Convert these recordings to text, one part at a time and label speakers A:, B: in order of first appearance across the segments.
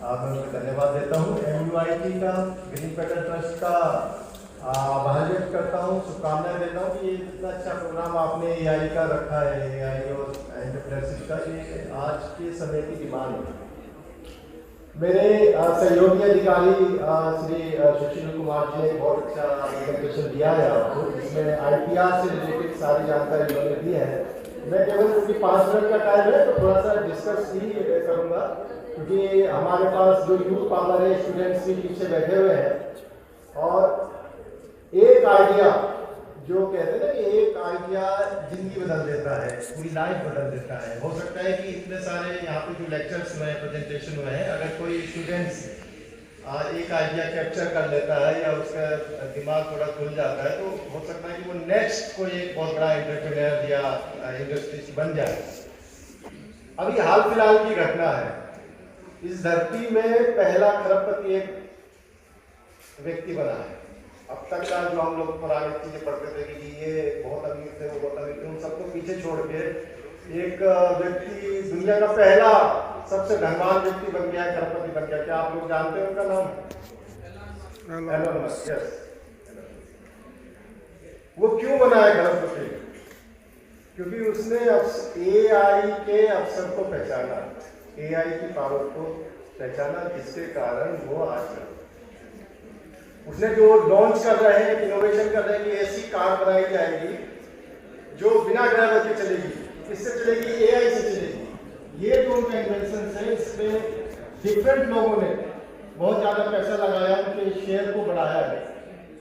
A: मैं उन्हें धन्यवाद देता हूँ। MUIT का, ग्रीन पैटर्न ट्रस्ट का आभार व्यक्त करता हूँ, शुभकामनाएं देता हूँ कि ये इतना अच्छा प्रोग्राम आपने AI का रखा है, AI और एंटरप्रेन्योरशिप का, ये आज के समय की डिमांड है। मेरे सहयोगी अधिकारी श्री सुशील कुमार जी ने बहुत अच्छा प्रेजेंटेशन दिया है आपको, जिसमें IPR से रिलेटेड सारी जानकारी उन्होंने दी है। मैं केवल क्योंकि 5 मिनट का टाइम है तो थोड़ा सा डिस्कस ही करूँगा, क्योंकि हमारे पास जो यूथ पावर है, स्टूडेंट्स भी पीछे बैठे हुए हैं, और एक आइडिया जो कहते हैं ना कि एक आइडिया जिंदगी बदल देता है, पूरी लाइफ बदल देता है। हो सकता है कि इतने सारे यहाँ पे जो लेक्चर्स हुए हैं, प्रेजेंटेशन हुए हैं, अगर कोई स्टूडेंट्स एक आइडिया कैप्चर कर लेता है या उसका दिमाग थोड़ा खुल जाता है, तो हो सकता है कि वो नेक्स्ट कोई एक बहुत बड़ा एंटरप्रेन्योर या इंडस्ट्रिस्ट बन जाए। अभी हाल फिलहाल की घटना है, इस धरती में पहला खरबपति एक व्यक्ति बना है। अब तक का जो हम लोग पुरानी चीजें पढ़ते थे कि ये बहुत अमीर थे, वो बहुत अमीर थे, उन सबको पीछे छोड़ के एक व्यक्ति दुनिया का पहला सबसे धनवान व्यक्ति बन गया, खरबपति बन गया। क्या आप लोग जानते हैं उनका नाम? Elon Musk. यस। वो क्यों बना है खरबपति? क्योंकि उसने AI के अवसर को पहचाना, AI की पावर को पहचाना, जिसके कारण वो आज उसने जो लॉन्च कर रहे हैं, इनोवेशन कर रहे हैं कि ऐसी कार बनाई जाएगी जो बिना ड्राइवर के चलेगी। किससे चलेगी? AI से चलेगी। ये जो उनका इन्वेंशन है, इसमें डिफरेंट लोगों ने बहुत ज़्यादा पैसा लगाया, उनके शेयर को बढ़ाया है।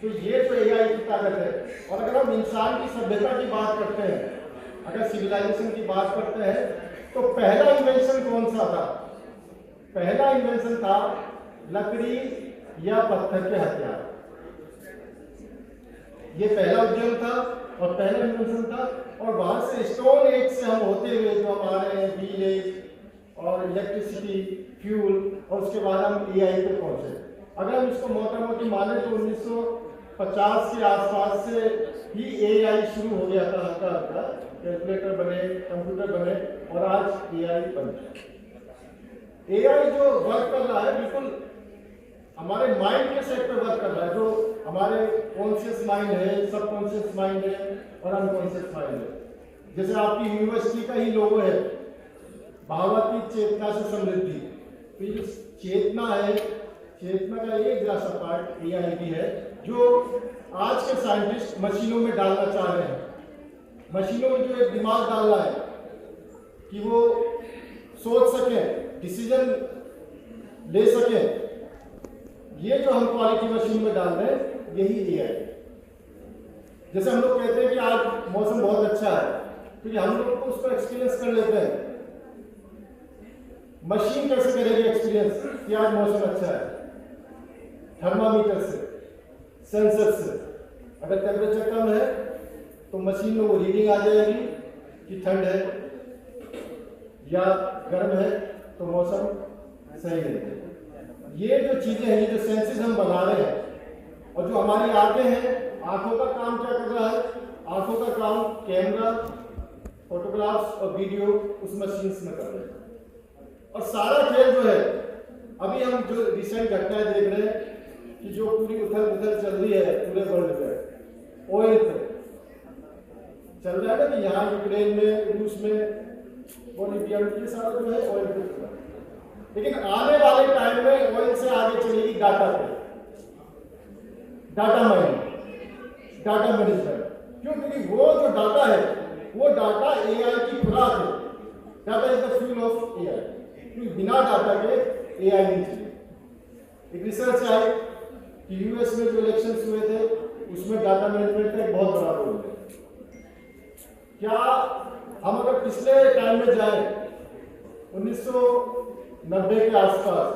A: तो ये तो AI की ताकत है। और अगर हम इंसान की सभ्यता की बात करते हैं, अगर सिविलाइजेशन की बात करते हैं, तो पहला इन्वेंशन कौन सा था? पहला इन्वेंशन था लकड़ी या पत्थर के हथियार। ये पहला उद्यम था और पहला इन्वेंशन था। और वहां से स्टोन एज से हम होते हुए जो हमारे व्हील एज और इलेक्ट्रिसिटी, फ्यूल, और उसके बाद हम AI पे पहुंचे। अगर हम इसको मोटा मोटी माने तो 1950 के आसपास से ही AI शुरू हो गया था। हल्का हल्का कैलकुलेटर बने, कंप्यूटर बने, और आज AI बन गया। AI जो वर्क कर रहा है, बिल्कुल हमारे माइंड के सेट पे वर्क कर रहा है। जो हमारे कॉन्शियस माइंड है, सबकॉन्शियस माइंड है और अनकॉन्शियस माइंड है। जैसे आपकी यूनिवर्सिटी का ही लोगो है, भावातीत चेतना से समृद्धि। तो ये चेतना है, चेतना का एक जैसा पार्ट AI भी है, जो आज के साइंटिस्ट मशीनों में डालना चाह रहे हैं। मशीनों में जो एक दिमाग डालना है कि वो सोच सके, डिसीजन ले सके, ये जो हम क्वालिटी मशीन में डाल रहे हैं, यही AI है। जैसे हम लोग कहते हैं कि आज मौसम बहुत अच्छा है, क्योंकि हम लोग को उसको एक्सपीरियंस कर लेते हैं। मशीन कैसे करेगी एक्सपीरियंस कि आज मौसम अच्छा है? थर्मामीटर से, सेंसर से। अगर टेम्परेचर कम है तो मशीन में वो रीडिंग आ जाएगी कि ठंड है या गर्म है, तो मौसम सही है। ये जो चीजें हैं, ये जो सेंसेस हम बना रहे हैं, और जो हमारी आंखें हैं, आंखों का काम क्या कर रहा है? आंखों का काम कैमरा, फोटोग्राफ्स और वीडियो उस मशीन्स में कर रहे हैं। और सारा खेल जो है, अभी हम जो रिसेंट घटनाएं देख रहे हैं कि जो पूरी उथल पुथल चल रही है पूरे वर्ल्ड में, ऑयल पे चल रहा है ना, कि यहाँ यूक्रेन में, रूस में, बोलिविया में, ये सारा जो है ऑयल पे चल रहा है। लेकिन आने वाले टाइम में ऑयल से आगे चलेगी डाटा पे, डाटा माइनिंग, डाटा मैनेजमेंट। क्यों? क्योंकि वो जो डाटा है, वो डाटा AI की खुराक है। Data is the fuel of AI। क्योंकि बिना डाटा के AI नहीं चलेगी। एक रिसर्च आई कि US में जो इलेक्शंस हुए थे, उसमें डाटा मैनेजमेंट का एक बहुत बड़ा रोल है। क्या हम अगर पिछले टाइम में जाए, 1990 के आसपास,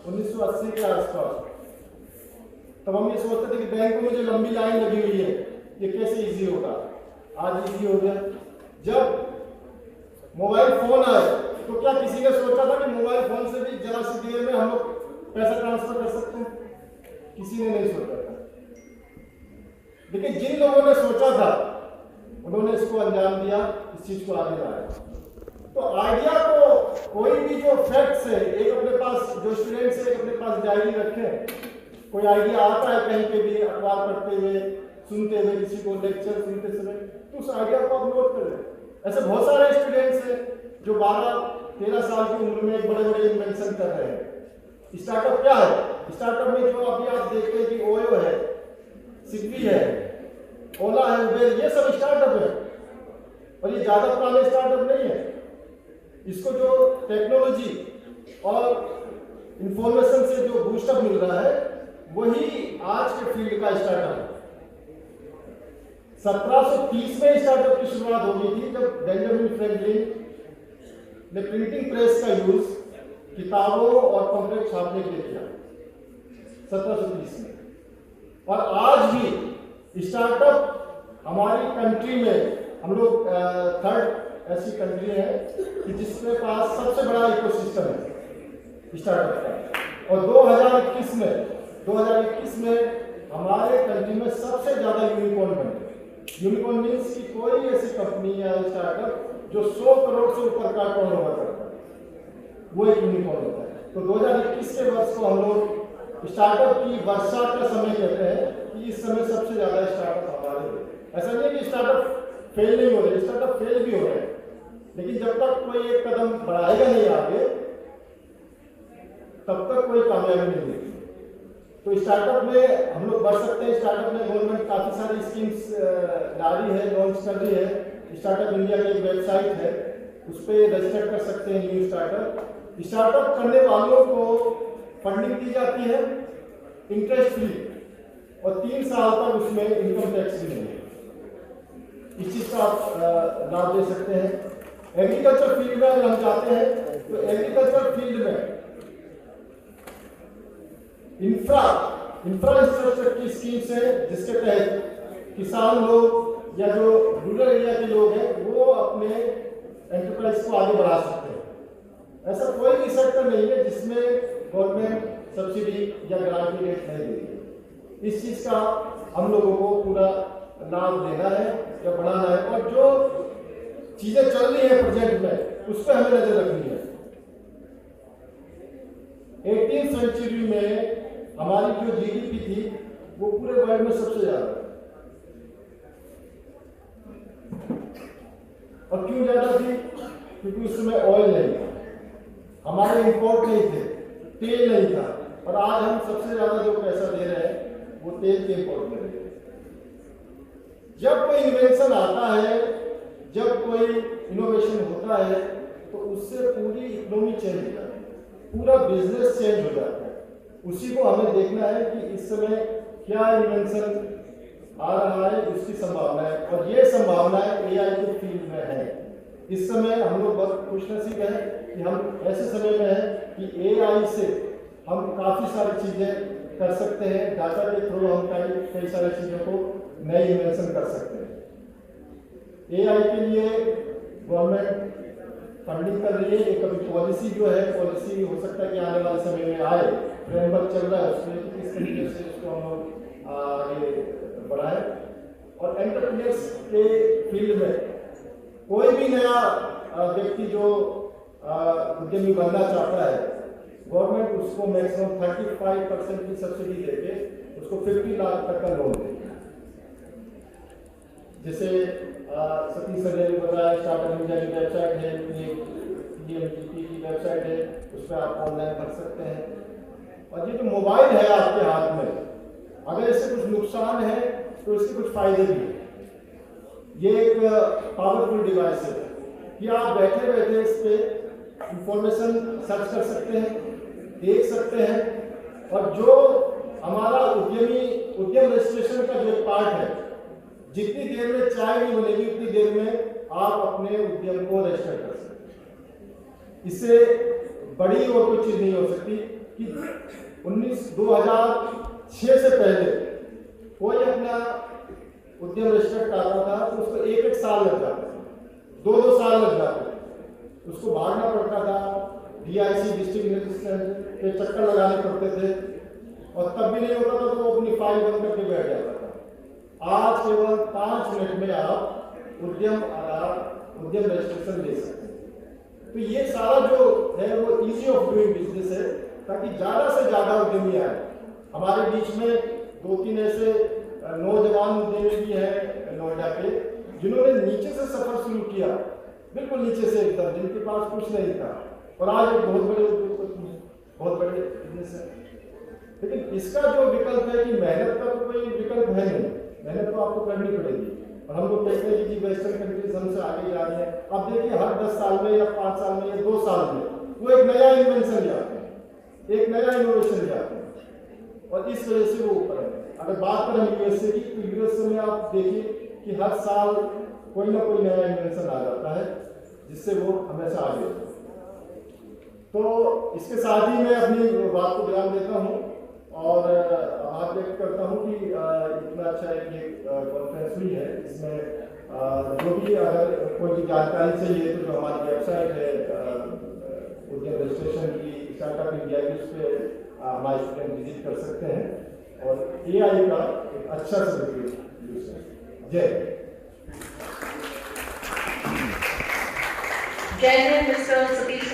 A: 1980 के आसपास, तब हम ये सोचते थे कि बैंक में जो लंबी लाइन लगी हुई है, ये कैसे इजी होगा। आज इजी हो गया। जब मोबाइल फोन आए, तो क्या किसी ने सोचा था कि मोबाइल फोन से भी जरा सी देर में हम लोग पैसा ट्रांसफर कर सकते हैं? किसी ने नहीं सोचा था। लेकिन जिन लोगों ने सोचा था, उन्होंने इसको अंजाम दिया, इस चीज को आगे लाया। तो आइडिया को कोई भी जो फैक्ट्स है, एक अपने पास जो स्टूडेंट्स है, एक अपने पास डायरी रखें, कोई आइडिया आता है कहीं पे भी अखबार पढ़ते हुए, सुनते हुए, किसी को लेक्चर सुनते समय, तो उस आइडिया को आप नोट कर लें। ऐसे बहुत सारे स्टूडेंट्स हैं जो 12-13 साल की उम्र में बड़े बड़े इन्वेंशन कर रहे हैं। स्टार्टअप क्या है? स्टार्टअप में जो अभी आप देखते हैं कि ओयो है, स्विगी है, ओला है, उबेर, ये सब स्टार्टअप है और ये ज्यादा पुराने स्टार्टअप नहीं है। इसको जो टेक्नोलॉजी और इंफॉर्मेशन से जो बूस्टअप मिल रहा है वही आज के फील्ड का स्टार्टअप है। 1730 में स्टार्टअप की शुरुआत हो गई थी जब बेंजामिन फ्रैंकलिन ने प्रिंटिंग प्रेस का यूज किताबों और पम्फलेट छापने के लिए किया 1730 में। और आज भी स्टार्टअप हमारी कंट्री में, हम लोग थर्ड ऐसी कंट्री है कि जिसके पास सबसे बड़ा इकोसिस्टम है स्टार्टअप का। और 2021 में हमारे कंट्री में सबसे ज्यादा यूनिकॉर्न बने। यूनिकॉर्न मीन्स कि कोई ऐसी कंपनी या स्टार्टअप जो 100 करोड़ से ऊपर का टर्नओवर करता है, वो एक यूनिकॉर्न होता है। तो 2021 के वर्ष को हम लोग स्टार्टअप की वर्षा का समय कहते हैं कि इस समय सबसे ज्यादा स्टार्टअप हमारे हैं। ऐसा नहीं है कि स्टार्टअप फेल नहीं हो रहे, स्टार्टअप फेल भी हो रहे हैं, लेकिन जब तक कोई एक कदम बढ़ाएगा नहीं आगे तब तक कोई कामयाबी नहीं मिलेगी। तो स्टार्टअप में हम लोग बढ़ सकते हैं। स्टार्टअप में गवर्नमेंट काफी सारी स्कीम्स ला रही है, लॉन्च कर रही है। स्टार्टअप इंडिया की एक वेबसाइट है, उस पर रजिस्टर कर सकते हैं न्यू स्टार्टअप। स्टार्टअप करने वालों को फंडिंग दी जाती है इंटरेस्ट फ्री और 3 साल तक उसमें इनकम टैक्स भी नहीं है। इस चीज का आप लाभ ले सकते हैं। एग्रीकल्चर फील्ड में अगर हम जाते हैं तो एग्रीकल्चर फील्ड में इंफ्रास्ट्रक्चर की स्कीम्स है जिसके तहत किसान लोग या जो रूरल एरिया के लोग हैं वो अपने एंटरप्राइज को आगे बढ़ा सकते हैं। ऐसा कोई भी सेक्टर नहीं है जिसमें गवर्नमेंट सब्सिडी या ग्रांट की रेट नहीं देती। इस चीज का हम लोगों को पूरा लाभ देना है या बढ़ाना है। और जो चीजें चल रही है प्रोजेक्ट में उस पर हमें नजर रखनी है। 18वीं सेंचुरी में हमारी जो जीडीपी थी वो पूरे वर्ल्ड में सबसे ज्यादा, और क्यों ज्यादा थी? क्योंकि उस समय ऑयल नहीं था, हमारे इंपोर्ट नहीं थे, तेल नहीं था। और आज हम सबसे ज्यादा जो पैसा दे रहे हैं वो तेल के इंपोर्ट में दे रहे हैं। जब कोई इन्वेंशन आता है, जब कोई इनोवेशन होता है तो उससे पूरी इकोनॉमी चेंज हो जाती है, पूरा बिजनेस चेंज हो जाता है। उसी को हमें देखना है कि इस समय क्या इन्वेंशन आ रहा है, उसकी संभावना है। और ये संभावनाएं एआई के फील्ड में है। इस समय हम लोग बहुत खुशनसीब हैं कि हम ऐसे समय में हैं कि एआई से हम काफी सारी चीजें कर सकते हैं। डाटा के थ्रू हम कई सारी चीजों को नए इन्वेंशन कर सकते हैं। एआई के लिए गवर्नमेंट फंडिंग कर रही है। एक अभी पॉलिसी जो है, पॉलिसी हो सकता है कि आने वाले समय में आए, फ्रेमवर्क चल रहा है उसमें किस तरीके से उसको हम लोग आगे बढ़ाए। और एंटरप्रेन्योर्स के फील्ड में कोई भी नया व्यक्ति जो उद्यमी बनना चाहता है, गवर्नमेंट उसको मैक्सिमम 35% की सब्सिडी देके उसको 50 लाख तक का लोन देगी। जैसे सतीश सर ने बताया, स्टार्टअप इंडिया की वेबसाइट है, पीएमजीपी की वेबसाइट है, उस पर आप ऑनलाइन भर सकते हैं। और ये जो मोबाइल है आपके हाथ में, अगर इससे कुछ नुकसान है तो इसके कुछ फायदे भी हैं। ये एक पावरफुल डिवाइस है कि आप बैठे बैठे इस पे इंफॉर्मेशन सर्च कर सकते हैं, देख सकते हैं। और जो हमारा उद्यम रजिस्ट्रेशन का जो पार्ट है, जितनी देर में चाय नहीं बनेगी उतनी देर में आप अपने उद्यम को रजिस्टर कर सकते हैं। इससे बड़ी और कोई चीज नहीं हो सकती कि 2006 से पहले कोई अपना उद्यम रजिस्टर कराता था तो उसको 1-1 साल लग जाता था, 2-2 साल लग जाते थे, उसको भागना पड़ता था, डीआईसी डिस्ट्रिक्ट मजिस्ट्रेट के चक्कर लगाने पड़ते थे, और तब भी नहीं होता था तो वो अपनी फाइल बंद करके बैठ जाता था। आज केवल 5 मिनट में आप उद्यम रजिस्ट्रेशन ले सकते हैं।
B: तो ये सारा जो है वो इजी ऑफ डूइंग बिजनेस है, ताकि ज़्यादा से ज़्यादा उद्यमी आए। हमारे बीच में 2-3 ऐसे नौजवान उद्यमी भी हैं नोएडा के, जिन्होंने नीचे से सफर शुरू किया, बिल्कुल नीचे से एकदम, जिनके पास कुछ नहीं था, और आज एक बहुत बड़े उद्योगपति हैं, बहुत बड़े बिजनेस है। लेकिन इसका जो विकल्प है कि मेहनत का तो कोई विकल्प है नहीं, मेहनत तो आपको करनी पड़ेगी। और हम लोग कहते हैं कि वेस्टर्न कंट्रीज हमसे आगे जा रही है। अब देखिए हर 10 साल में या 5 साल में या 2 साल में वो एक नया इन्वेंशन लाते हैं, एक नया इनोवेशन लाते हैं, और इस वजह से वो ऊपर है। अगर बात करें यूएसए की, तो यूएसए में आप देखिए कि हर साल कोई ना कोई नया इन्वेंशन आ जाता है, जिससे वो हमेशा आगे होता है। तो इसके साथ ही मैं अपनी बात को विराम देता हूँ और आभार व्यक्त करता हूँ कि इतना अच्छा ये कॉन्फ्रेंस हुई है। इसमें जो भी अगर कोई भी जानकारी चाहिए तो जो हमारी वेबसाइट है उद्यम रजिस्ट्रेशन की, स्टार्टअप इंडिया की, उस पर हमारे स्टूडेंट विजिट कर सकते हैं और AI का एक अच्छा सदुपयोग यूज है। जय
C: जय हिंद मिस्टर सतीश।